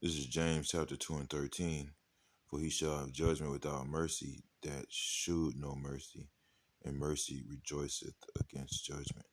This is James chapter 2 and 13. For he shall have judgment without mercy that shewed no mercy, and mercy rejoiceth against judgment.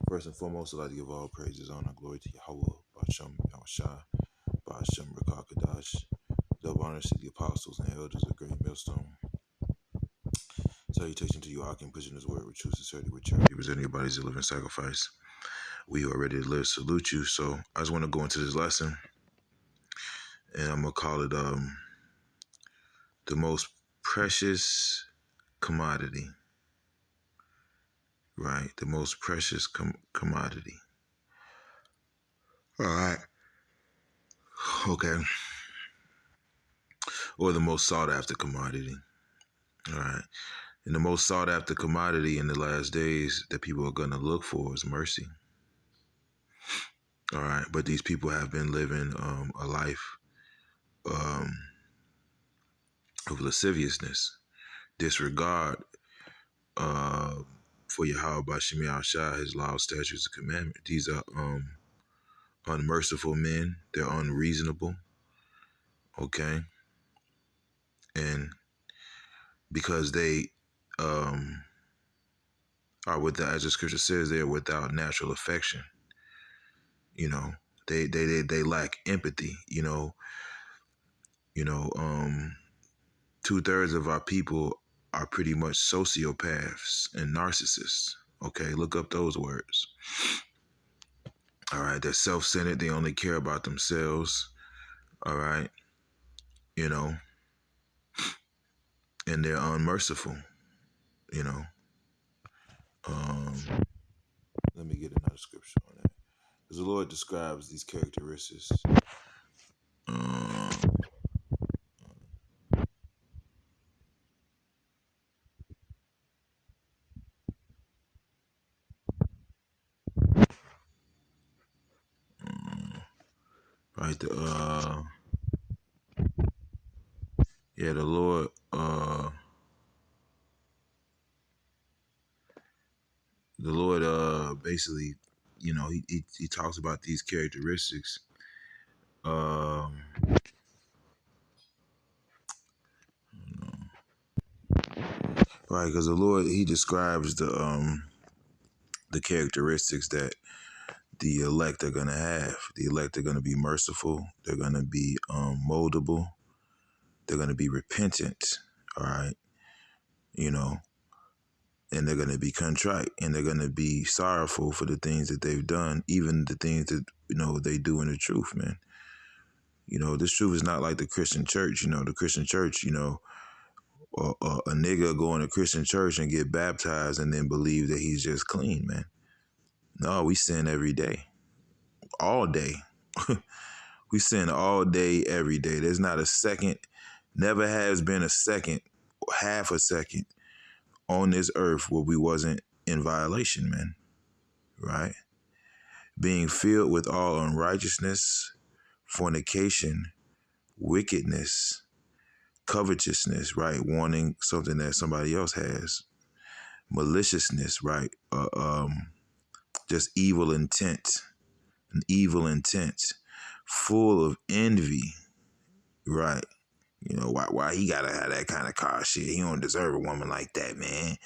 First and foremost, I'd like to give all praises, honor, glory to Yahweh, Ba'ashem Yahushai, Ba'ashem Rakakadash. Double honor to the apostles and elders of Great Millstone. Salutation to you, Akim, pushing his word with truth, sincerity, with charity, presenting your bodies a living sacrifice. We who are ready to live salute you. So I just want to go into this lesson, and I'm going to call it the most precious commodity, right? The most precious commodity. All right. Okay. Or the most sought after commodity. All right. And the most sought after commodity in the last days that people are going to look for is mercy. All right. But these people have been living a life of lasciviousness, disregard for Yahweh Bashim Yahushua, his law, statutes, and commandments. These are unmerciful men. They're unreasonable. Okay. And because they are without, as the scripture says, they are without natural affection. You know, they lack empathy. You know, 2/3 of our people are pretty much sociopaths and narcissists. Okay, look up those words. All right, they're self-centered. They only care about themselves. All right, you know, and they're unmerciful. You know, let me get another scripture on that. Because the Lord describes these characteristics. Right, the Lord, basically, he talks about these characteristics. Right, because the Lord, he describes the characteristics that the elect are going to have. The elect are going to be merciful. They're going to be moldable. They're going to be repentant. All right. You know, and they're going to be contrite, and they're going to be sorrowful for the things that they've done, even the things that, they do in the truth, man. This truth is not like the Christian church. The Christian church, a nigga go in a Christian church and get baptized and then believe that he's just clean, man. No, we sin every day, all day. We sin all day, every day. There's not a second, never has been a second, half a second on this earth where we wasn't in violation, man. Right? Being filled with all unrighteousness, fornication, wickedness, covetousness, right? Wanting something that somebody else has, maliciousness, right? Just an evil intent, full of envy, right? Why he gotta have that kind of car? Shit, he don't deserve a woman like that, man.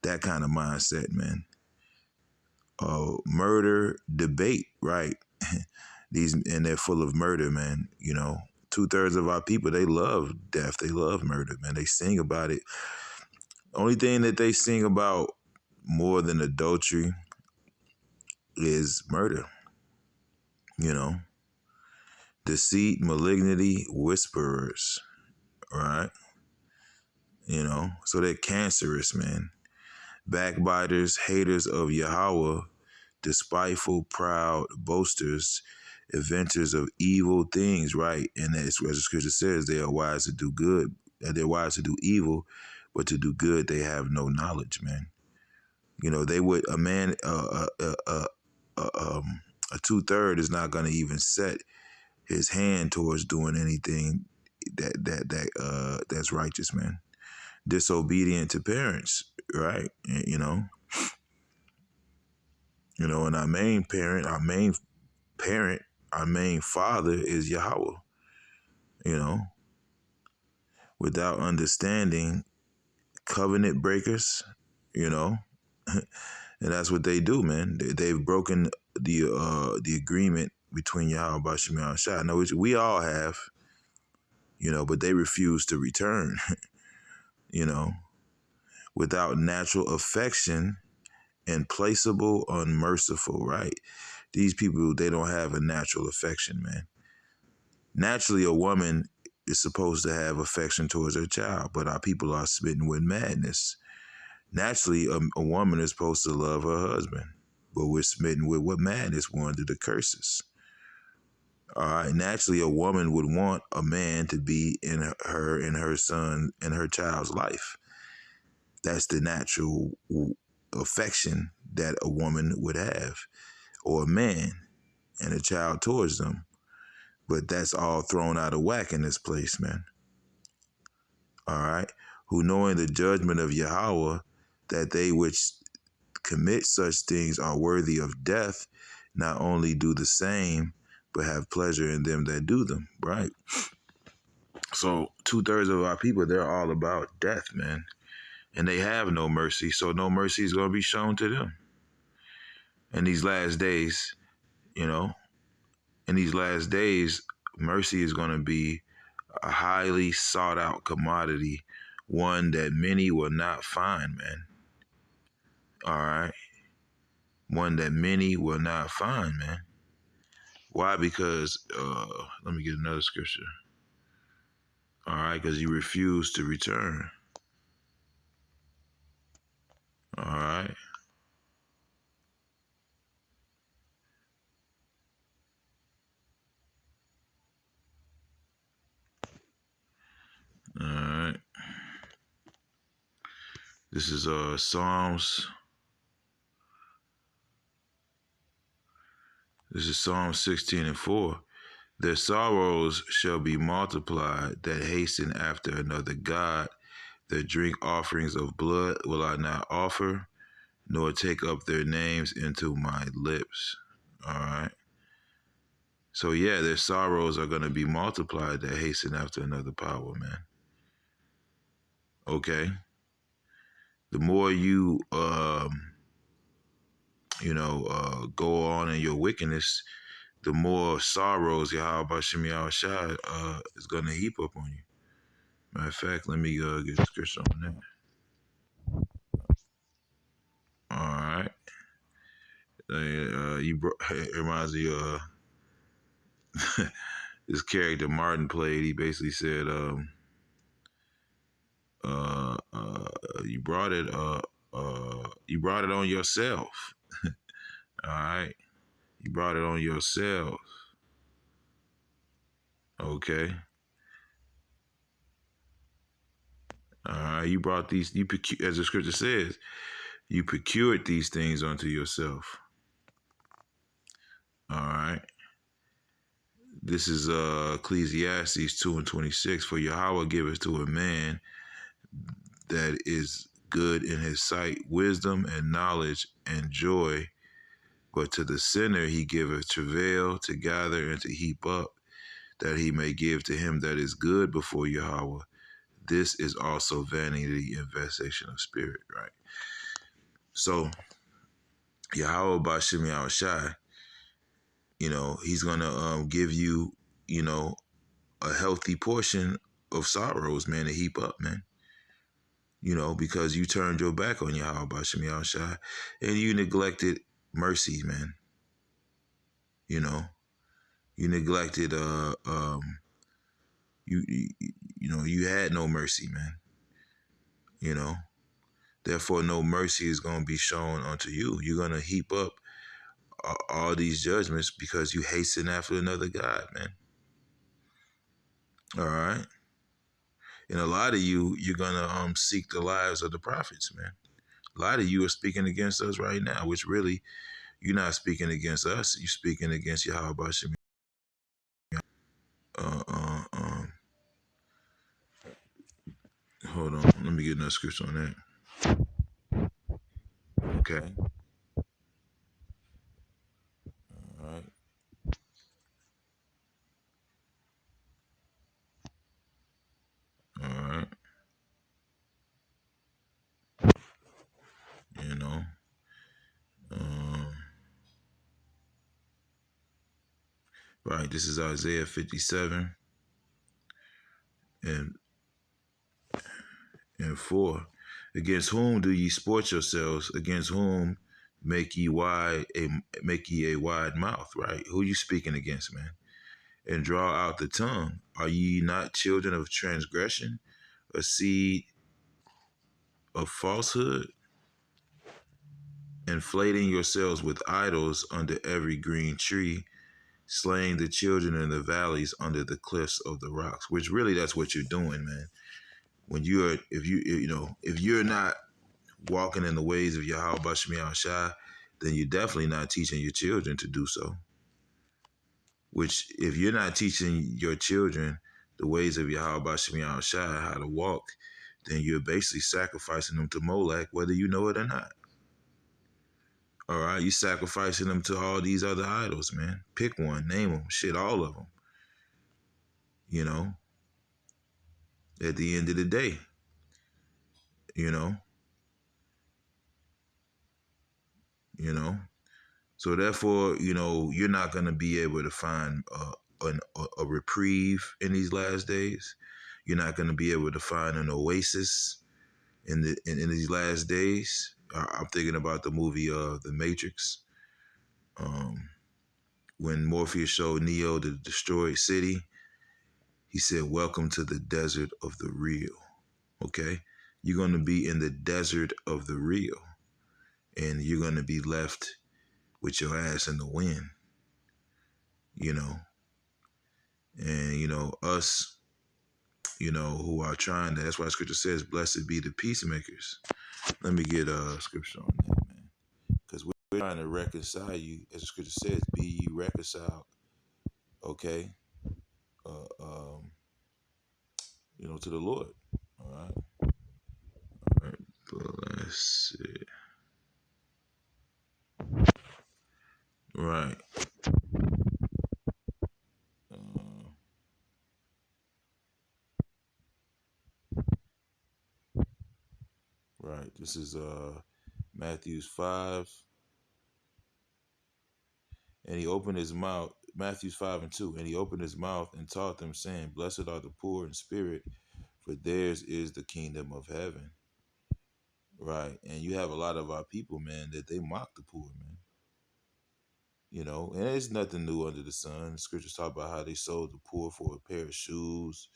That kind of mindset, man. Murder, debate, right? And they're full of murder, man. 2/3 of our people, they love death. They love murder, man. They sing about it. Only thing that they sing about more than adultery is murder. Deceit, malignity, whisperers, right? So they're cancerous, man. Backbiters, haters of Yahweh, despiteful, proud, boasters, inventors of evil things, right? And as the scripture says, they are wise to do good. They're wise to do evil, but to do good, they have no knowledge, man. They would, a man, a 2/3 is not going to even set his hand towards doing anything that's righteous, man. Disobedient to parents, right? And our main parent, our main father is Yahweh. You know, without understanding, covenant breakers. You know, and that's what they do, man. They've broken the agreement between Yahweh Bashim and Shai. Now, which we all have, you know, but they refuse to return. You know, without natural affection and placeable, unmerciful, right? These people, they don't have a natural affection, man. Naturally, a woman is supposed to have affection towards her child, but our people are smitten with madness. Naturally, a woman is supposed to love her husband, but we're smitten with what madness? We're under the curses. All right. Naturally, a woman would want a man to be in her son and her child's life. That's the natural affection that a woman would have, or a man and a child towards them. But that's all thrown out of whack in this place, man. All right. Who knowing the judgment of Yahweh, that they which commit such things are worthy of death, not only do the same, but have pleasure in them that do them, right? So 2/3 of our people, they're all about death, man. And they have no mercy, so no mercy is going to be shown to them. In these last days, you know, in these last days, mercy is going to be a highly sought out commodity, one that many will not find, man. All right. One that many will not find, man. Why? Because, let me get another scripture. All right, because you refuse to return. All right. All right. This is Psalms. This is Psalm 16:4. Their sorrows shall be multiplied that hasten after another God. Their drink offerings of blood will I not offer, nor take up their names into my lips. All right. So yeah, their sorrows are going to be multiplied that hasten after another power, man. Okay. The more you go on in your wickedness, the more sorrows Yahweh Bashim Yahushua is going to heap up on you. Matter of fact, let me get a scripture on that. All right. It reminds me of this character Martin played. He basically said, "You brought it. You brought it on yourself. All right. You brought it on yourself. Okay. All right. You brought these. As the scripture says, you procured these things unto yourself. All right. This is Ecclesiastes 2:26. For Yahweh giveth to a man that is good in his sight wisdom and knowledge and joy, but to the sinner he giveth travail to gather and to heap up, that he may give to him that is good before Yahweh. This is also vanity and vexation of spirit, right? So Yahweh Bashim Yahushai, he's gonna give you, a healthy portion of sorrows, man, to heap up, man. Because you turned your back on Yahweh Bashim Yahushai and you neglected mercy, man. You neglected you had no mercy, man. Therefore no mercy is going to be shown unto you. You're going to heap up all these judgments because you hasten after another God, man. All right. And a lot of you're going to seek the lives of the prophets, man. A lot of you are speaking against us right now, which really, you're not speaking against us. You're speaking against Yahweh Bashim. Hold on. Let me get another scripture on that. Okay. All right. Right. This is Isaiah 57 and 4. Against whom do ye sport yourselves? Against whom make ye a wide mouth? Right. Who you speaking against, man? And draw out the tongue. Are ye not children of transgression, a seed of falsehood, inflating yourselves with idols under every green tree, slaying the children in the valleys under the cliffs of the rocks? Which really, that's what you're doing, man. When you're, if you're not walking in the ways of Yahweh Bashmi Shai, then you're definitely not teaching your children to do so. Which, if you're not teaching your children the ways of Yahweh Bashmi Shai, how to walk, then you're basically sacrificing them to Molech, whether you know it or not. All right, you sacrificing them to all these other idols, man. Pick one, name them, shit, all of them. You know, at the end of the day, you know, you know. So therefore, you're not going to be able to find a reprieve in these last days. You're not going to be able to find an oasis in these last days. I'm thinking about the movie The Matrix. Um, when Morpheus showed Neo the destroyed city, he said, "Welcome to the desert of the real." Okay, you're going to be in the desert of the real, and you're going to be left with your ass in the wind. You know, and us, who are trying to. That's why Scripture says, "Blessed be the peacemakers." Let me get a scripture on that, man, because we're trying to reconcile you, as the Scripture says, "Be ye reconciled." Okay, uh, um, to the Lord. All right, all right. Blessed. Right. Uh, right. This is Matthew's 5, and he opened his mouth. Matthew's 5:2, and he opened his mouth and taught them, saying, "Blessed are the poor in spirit, for theirs is the kingdom of heaven." Right. And you have a lot of our people, man, that they mock the poor, man. And there's nothing new under the sun. The scriptures talk about how they sold the poor for a pair of shoes.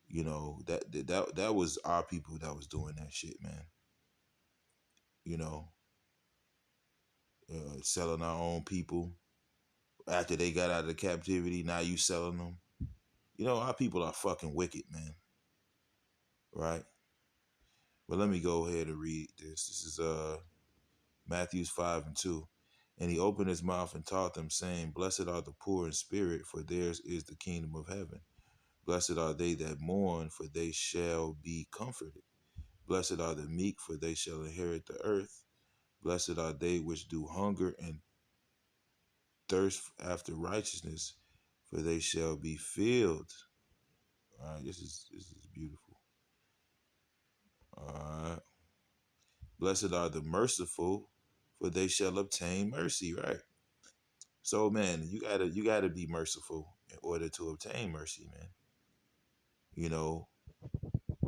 That was our people that was doing that shit, man. You know, selling our own people after they got out of the captivity. Now you selling them. Our people are fucking wicked, man. Right. But let me go ahead and read this. This is Matthew's 5:2. And he opened his mouth and taught them, saying, "Blessed are the poor in spirit, for theirs is the kingdom of heaven. Blessed are they that mourn, for they shall be comforted. Blessed are the meek, for they shall inherit the earth. Blessed are they which do hunger and thirst after righteousness, for they shall be filled." All right, this is beautiful. All right. Blessed are the merciful, for they shall obtain mercy. Right. So, man, you gotta be merciful in order to obtain mercy, man. You know,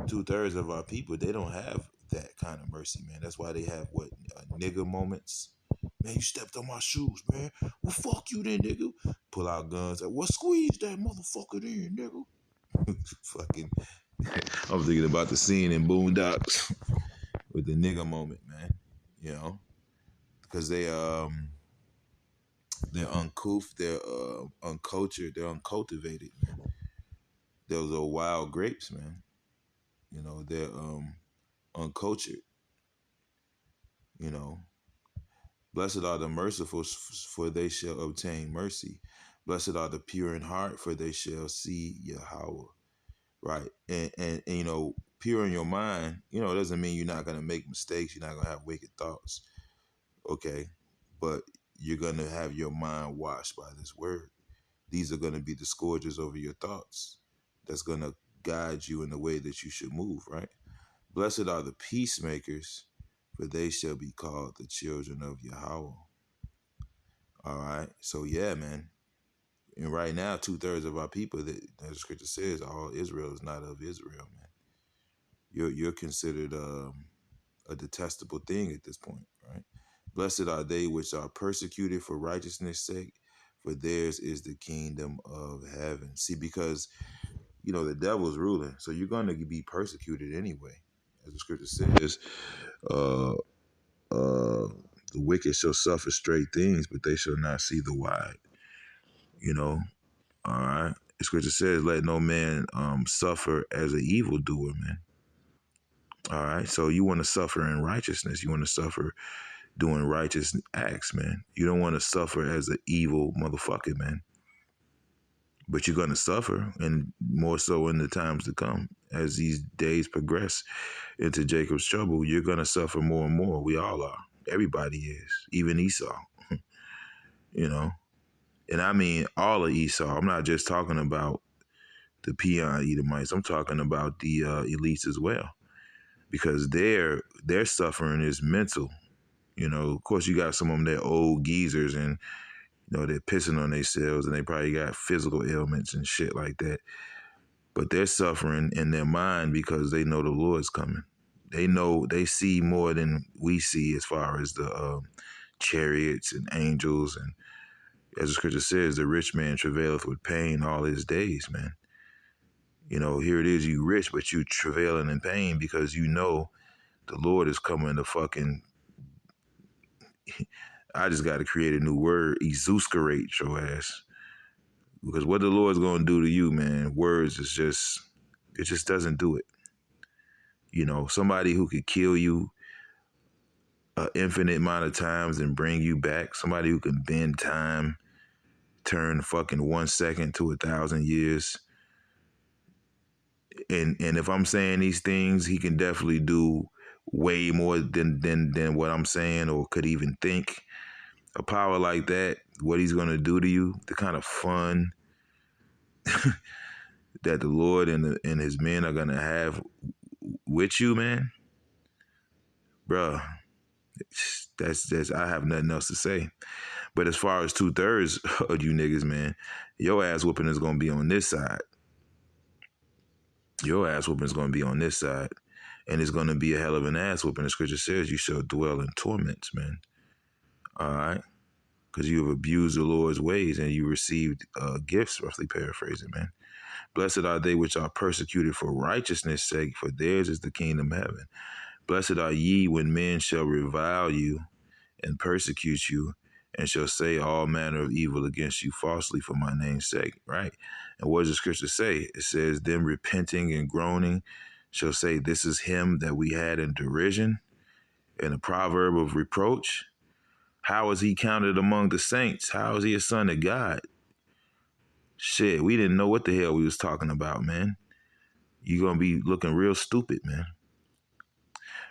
2/3 of our people, they don't have that kind of mercy, man. That's why they have what, nigga moments. Man, you stepped on my shoes, man. Well, fuck you then, nigga. Pull out guns. Like, well, squeeze that motherfucker in, nigga. Fucking. I'm thinking about the scene in Boondocks with the nigga moment, man. Because they're uncouth, they're uncultured, they're uncultivated. Those are wild grapes, man. They're uncultured. You know, blessed are the merciful, for they shall obtain mercy. Blessed are the pure in heart, for they shall see Yahweh. Right, and pure in your mind. It doesn't mean you're not gonna make mistakes. You're not gonna have wicked thoughts. Okay, but you're gonna have your mind washed by this word. These are gonna be the scourges over your thoughts. That's gonna guide you in the way that you should move. Right. Blessed are the peacemakers, for they shall be called the children of Yahweh. All right. So yeah, man. And right now, 2/3 of our people, that as the scripture says, all Israel is not of Israel, man. You're considered a detestable thing at this point, right? Blessed are they which are persecuted for righteousness' sake, for theirs is the kingdom of heaven. See, because the devil's ruling, so you're going to be persecuted anyway, as the scripture says. Uh, the wicked shall suffer straight things, but they shall not see the wide. You know, all right. The scripture says, "Let no man suffer as an evildoer, man." All right. So you want to suffer in righteousness. You want to suffer doing righteous acts, man. You don't want to suffer as an evil motherfucker, man. But you're going to suffer, and more so in the times to come. As these days progress into Jacob's trouble, you're going to suffer more and more. We all are. Everybody is, even Esau, you know. And I mean all of Esau. I'm not just talking about the peon Edomites. I'm talking about the elites as well, because their suffering is mental. Of course, you got some of them, they're old geezers, and they're pissing on themselves, and they probably got physical ailments and shit like that. But they're suffering in their mind because they know the Lord's coming. They see more than we see as far as the chariots and angels. And as the scripture says, the rich man travaileth with pain all his days, man. Here it is, you rich, but you travailing in pain because the Lord is coming to fucking, I just got to create a new word, exuskerate your ass. Because what the Lord's going to do to you, man, words it just doesn't do it. Somebody who could kill you an infinite amount of times and bring you back, somebody who can bend time, turn fucking 1 second to 1,000 years. And if I'm saying these things, he can definitely do way more than what I'm saying or could even think. A power like that, what he's going to do to you, the kind of fun that the Lord and his men are going to have with you, man, bruh, that's I have nothing else to say. But as far as 2/3 of you niggas, man, your ass whooping is going to be on this side. Your ass whooping is going to be on this side. And it's going to be a hell of an ass whooping. The scripture says you shall dwell in torments, man. All right? Because you have abused the Lord's ways and you received gifts, roughly paraphrasing, man. Blessed are they which are persecuted for righteousness' sake, for theirs is the kingdom of heaven. Blessed are ye when men shall revile you and persecute you, and shall say all manner of evil against you falsely for my name's sake, right? And what does the scripture say? It says, them repenting and groaning shall say, this is him that we had in derision, in a proverb of reproach. How is he counted among the saints? How is he a son of God? Shit, we didn't know what the hell we was talking about, man. You're going to be looking real stupid, man.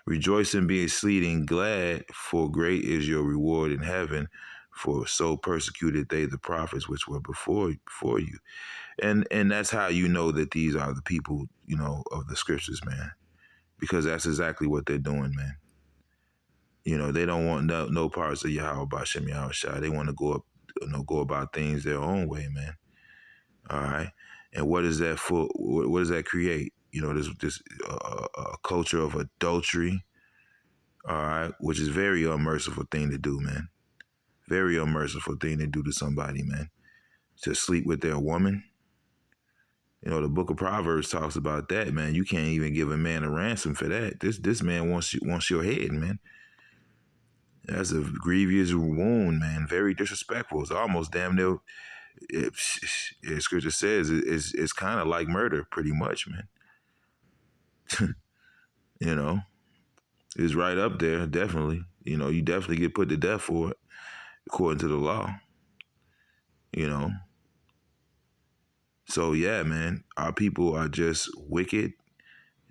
Rejoice and be exceeding glad, for great is your reward in heaven, for so persecuted they the prophets which were before you. And that's how you know that these are the people, of the scriptures, man. Because that's exactly what they're doing, man. They don't want no parts of Yahweh Bashem Yahweh Shai. They want to go about things their own way, man. All right. And what is that for? What does that create? This a culture of adultery. All right, which is very unmerciful thing to do, man. Very unmerciful thing to do to somebody, man. To sleep with their woman. The book of Proverbs talks about that, man. You can't even give a man a ransom for that. This man wants your head, man. That's a grievous wound, man. Very disrespectful. It's almost damn near. Scripture says it's kind of like murder, pretty much, man. It's right up there, definitely. You definitely get put to death for it, according to the law. So yeah, man, our people are just wicked.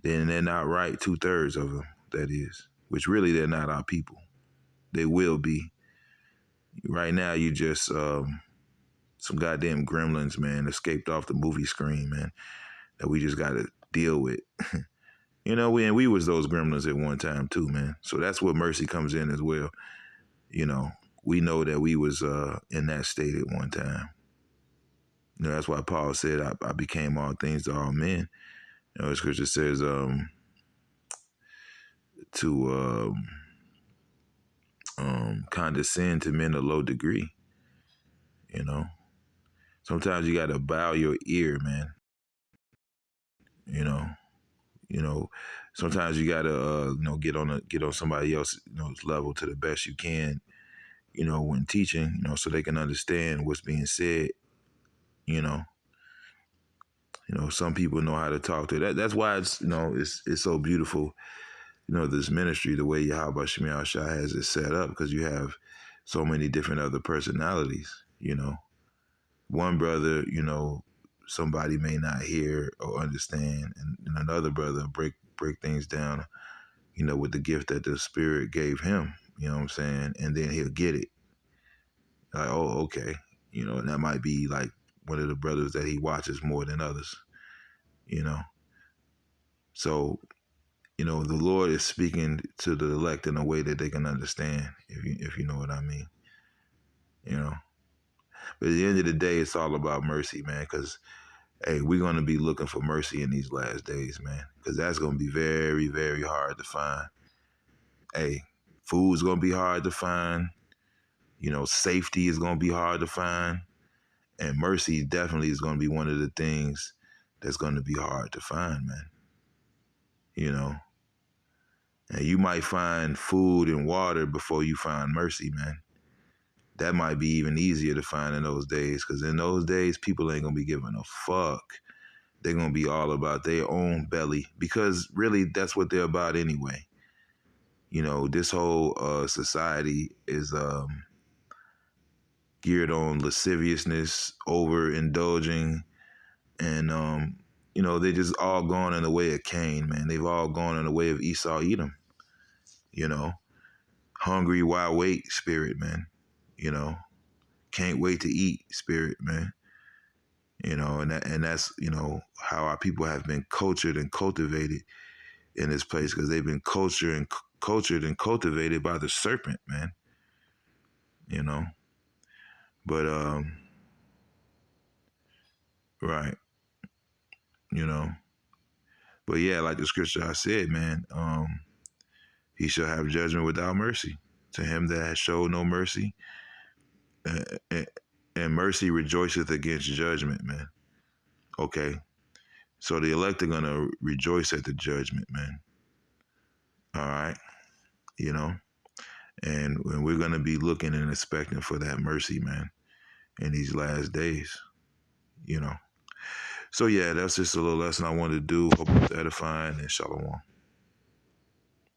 Then they're not right, 2/3 of them, that is. Which really they're not our people. They will be. Right now, you just some goddamn gremlins, man, escaped off the movie screen, man, that we just got to deal with. We was those gremlins at one time too, man. So that's where mercy comes in as well. We know that we was in that state at one time. That's why Paul said, I became all things to all men. The scripture says to condescend to men a low degree. You know, sometimes you got to bow your ear, man. You know, you know, sometimes you got to get on somebody else's level to the best you can. When teaching, so they can understand what's being said. You know, some people know how to talk to that. That's why it's so beautiful. This ministry, the way Yahweh Shemiah Shah has it set up, because you have so many different other personalities. One brother, somebody may not hear or understand, and another brother break things down, with the gift that the Spirit gave him. You know what I'm saying? And then he'll get it. Like, oh, okay. And that might be like one of the brothers that he watches more than others. So, the Lord is speaking to the elect in a way that they can understand, if you know what I mean. But at the end of the day, it's all about mercy, man, because hey, we're going to be looking for mercy in these last days, man, because that's going to be very, very hard to find. Hey, food's going to be hard to find. Safety is going to be hard to find. And mercy definitely is going to be one of the things that's going to be hard to find, man. And you might find food and water before you find mercy, man. That might be even easier to find in those days, because in those days, people ain't going to be giving a fuck. They're going to be all about their own belly, because really that's what they're about anyway. This whole society is geared on lasciviousness, overindulging, and they just all gone in the way of Cain, man. They've all gone in the way of Esau Edom. Hungry while wait spirit, man. Can't wait to eat spirit, man. And that's how our people have been cultured and cultivated in this place, because they've been cultured and cultivated by the serpent, man. But right, you know. But yeah, like the scripture I said, man, he shall have judgment without mercy. To him that has showed no mercy, and mercy rejoiceth against judgment, man. Okay, so the elect are gonna rejoice at the judgment, man. All right, and we're gonna be looking and expecting for that mercy, man, in these last days. So yeah, that's just a little lesson I wanted to do. Hope it's edifying, and shalom.